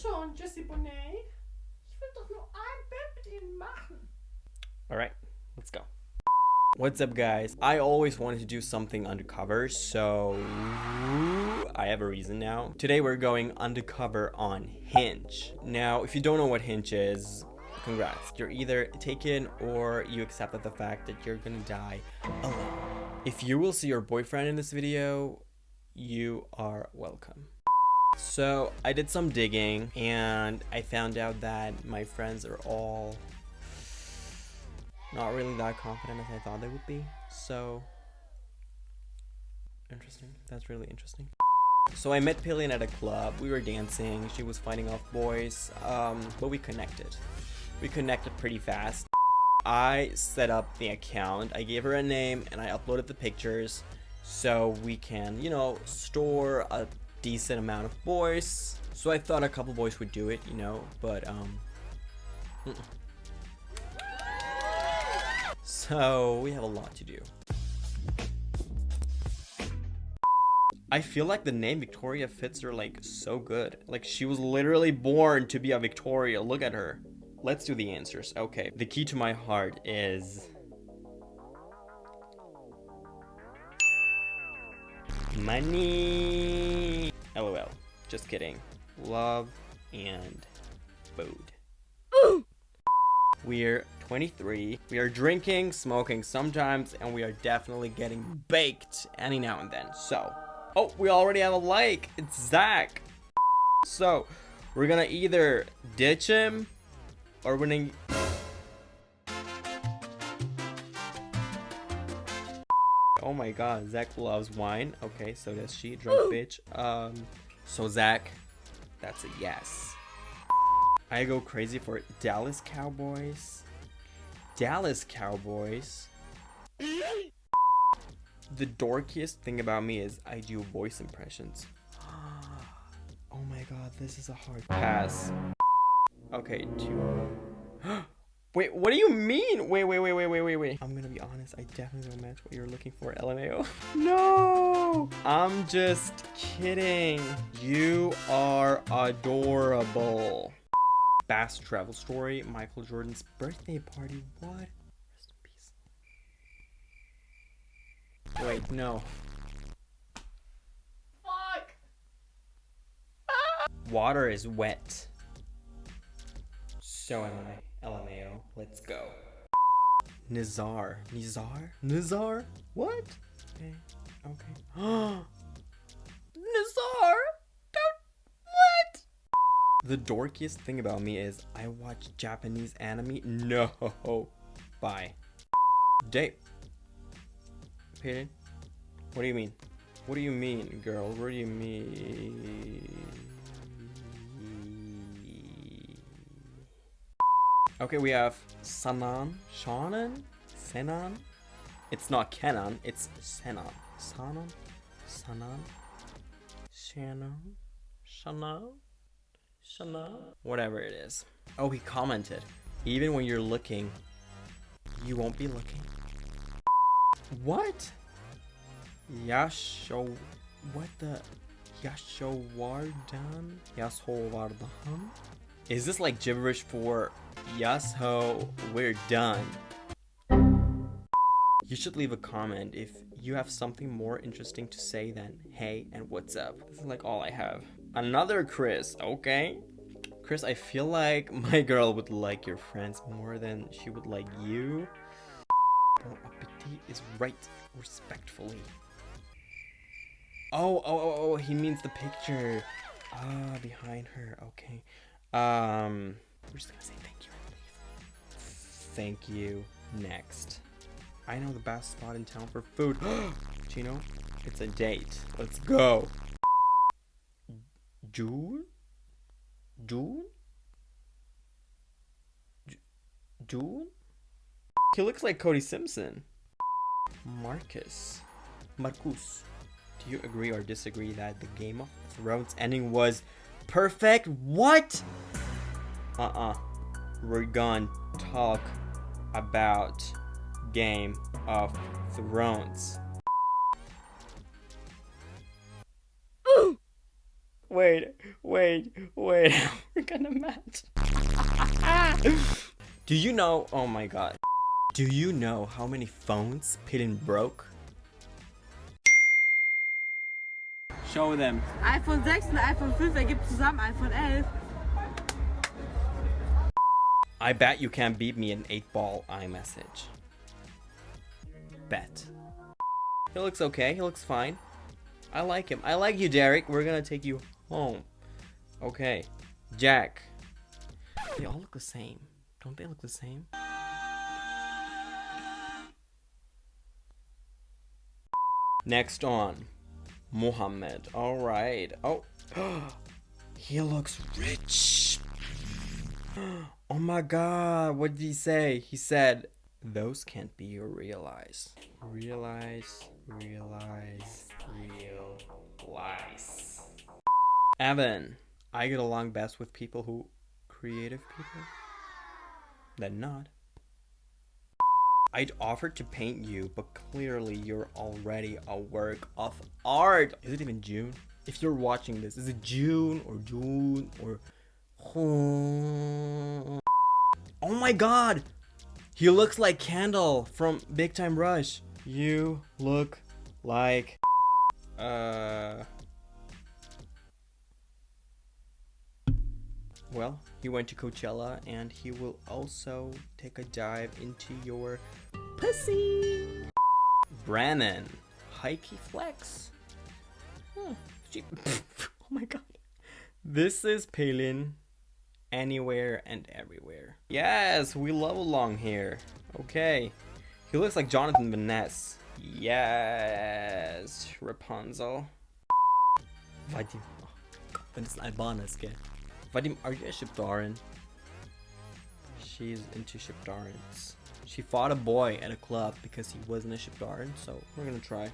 schon, Jessie Bonet. Ich will doch nur ein Bild mit Ihnen machen. Alright, let's go. What's up, guys? I always wanted to do something undercover, so I have a reason now. Today we're going undercover on Hinge. Now, if you don't know what Hinge is, congrats. You're either taken or you accepted the fact that you're gonna die alone. If you will see your boyfriend in this video, you are welcome. So I did some digging and I found out that my friends are all not really that confident as I thought they would be. So interesting. That's really interesting. So I met Pillian at a club. We were dancing. She was fighting off boys, but we connected. We connected pretty fast. I set up the account. I gave her a name and I uploaded the pictures so we can, you know, store a decent amount of boys. So I thought a couple boys would do it, you know, but so we have a lot to do. I feel like the name Victoria fits her like so good. Like she was literally born to be a Victoria. Look at her. Let's do the answers. Okay. The key to my heart is money. LOL. Just kidding. Love and food. We're 23. We are drinking, smoking sometimes, and we are definitely getting baked any now and then. So, oh, we already have a like. It's Zach. So, we're gonna either ditch him or we're gonna... Oh my god, Zach loves wine. Okay, so does she. Drunk bitch. So Zach, that's a yes. I go crazy for Dallas Cowboys. Dallas Cowboys. The dorkiest thing about me is I do voice impressions. Oh my god, this is a hard pass. Okay, 2. Wait, what do you mean? Wait. I'm gonna be honest, I definitely don't match what you're looking for, LMAO. No! I'm just kidding. You are adorable. Bass travel story, Michael Jordan's birthday party. What? Rest in peace. Wait, no. Fuck! Water is wet. So am I. LMAO. Let's go. Nizar. What? Okay. Nizar! What? The dorkiest thing about me is I watch Japanese anime. No. Bye. Date. Peyton? What do you mean? What do you mean, girl? What do you mean? Okay, we have Senan. It's not Kenan, it's Senan. Shannon. Whatever it is. Oh, he commented. Even when you're looking, you won't be looking. What? What the? Yashowardan? Is this like gibberish for yes ho, we're done? You should leave a comment if you have something more interesting to say than hey and what's up. This is like all I have. Another Chris, okay? Chris, I feel like my girl would like your friends more than she would like you. Bon appetit is right, respectfully. Oh, he means the picture. Ah, behind her, okay. We're just gonna say thank you and leave. Thank you. Next. I know the best spot in town for food. Chino, it's a date. Let's go. June? He looks like Cody Simpson. Marcus. Do you agree or disagree that the Game of Thrones ending was perfect? What? We're gonna talk about Game of Thrones. Wait. we're gonna match. Do you know, oh my god. Do you know how many phones Pilin broke? Show them. iPhone 6 und iPhone 5 ergibt zusammen iPhone 11. I bet you can't beat me in 8-ball iMessage. Bet. He looks okay, he looks fine. I like him. I like you, Derek. We're gonna take you home. Okay. Jack. They all look the same. Don't they look the same? Next on. Mohammed. Alright. Oh. He looks rich. Oh my god. What did he say? He said, those can't be realized. Realize. Evan. I get along best with people who... creative people? Then not. I'd offered to paint you, but clearly you're already a work of art. Is it even June? If you're watching this, is it June or June or... Oh my god! He looks like Kendall from Big Time Rush. You look like... Well, he went to Coachella and he will also take a dive into your pussy. Brannon. Hikey flex. Oh my god. This is Palin. Anywhere and everywhere. Yes, we love a long hair. Okay. He looks like Jonathan Van Ness. Yes, Rapunzel. Vadim. Oh Gott, wenn es ein Albaner ist, gell? Vadim, are you a Shipdaran? She's into Shipdarans. She fought a boy at a club because he wasn't a Shipdaran, so we're gonna try.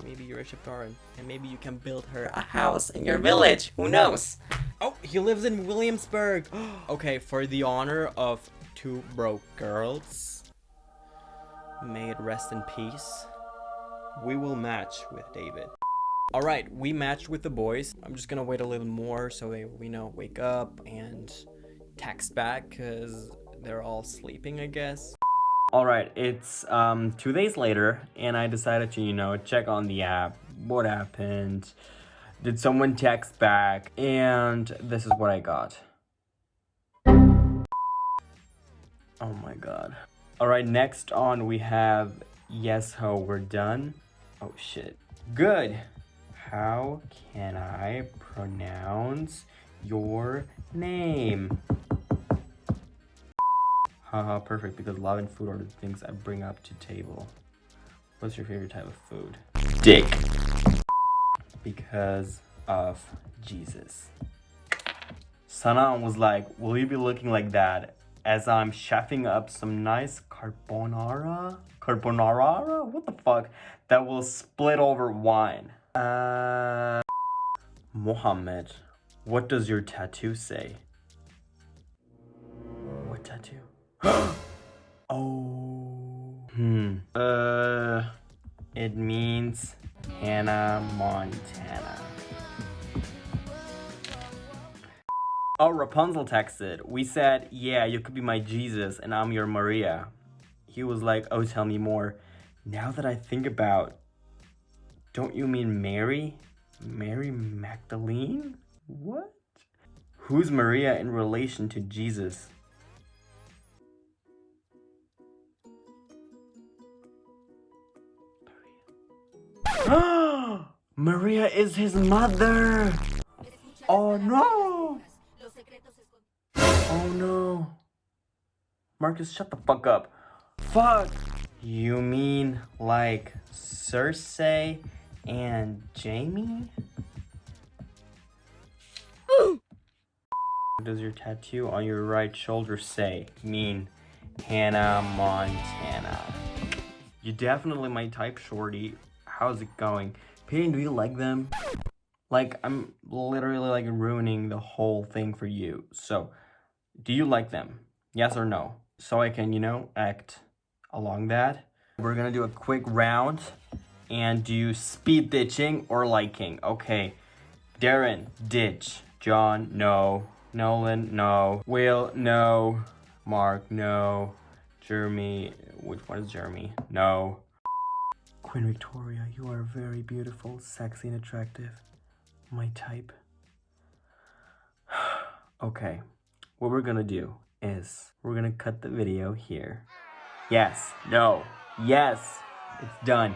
Maybe you're a Shipdaran, and maybe you can build her a house in your village. Who knows? Oh, he lives in Williamsburg. Okay, for the honor of 2 broke girls, may it rest in peace, we will match with David. Alright, we matched with the boys. I'm just gonna wait a little more so they, wake up and text back because they're all sleeping, I guess. Alright, it's 2 days later and I decided to, check on the app. What happened? Did someone text back? And this is what I got. Oh my god. Alright, next on we have yes ho, we're done. Oh shit. Good. How can I pronounce your name? Haha, perfect, because love and food are the things I bring up to table. What's your favorite type of food? Dick. Because of Jesus. Sanam was like, will you be looking like that as I'm chefing up some nice carbonara? Carbonara? What the fuck? That will split over wine. Mohammed, what does your tattoo say? What tattoo? Oh. It means Hannah Montana. Oh, Rapunzel texted. We said, yeah, you could be my Jesus and I'm your Maria. He was like, oh, tell me more. Now that I think about, don't you mean Mary? Mary Magdalene? What? Who's Maria in relation to Jesus? Maria is his mother! Oh no! Oh no! Marcus, shut the fuck up. Fuck! You mean like Cersei and Jamie? What does your tattoo on your right shoulder say? Mean Hannah Montana. You definitely my type, shorty. How's it going? Peyton, do you like them? Like, I'm literally like ruining the whole thing for you. So, do you like them? Yes or no? So I can, act along that. We're gonna do a quick round and do speed ditching or liking. Okay, Darren, ditch. John, no. Nolan, no. Will, no. Mark, no. Jeremy, which one is Jeremy? No. Queen Victoria, you are very beautiful, sexy, and attractive. My type. Okay, what we're gonna do is we're gonna cut the video here. Yes, no, yes, it's done.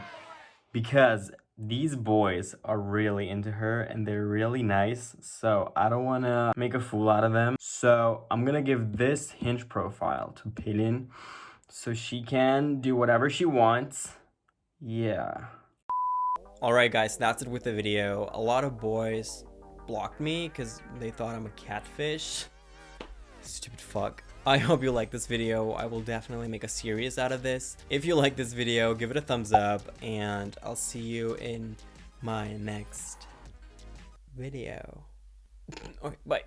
Because these boys are really into her and they're really nice, so I don't want to make a fool out of them. So I'm gonna give this Hinge profile to Pelin so she can do whatever she wants. Yeah. Alright guys, that's it with the video. A lot of boys blocked me because they thought I'm a catfish. Stupid fuck. I hope you like this video. I will definitely make a series out of this. If you like this video, give it a thumbs up, and I'll see you in my next video. Okay, bye.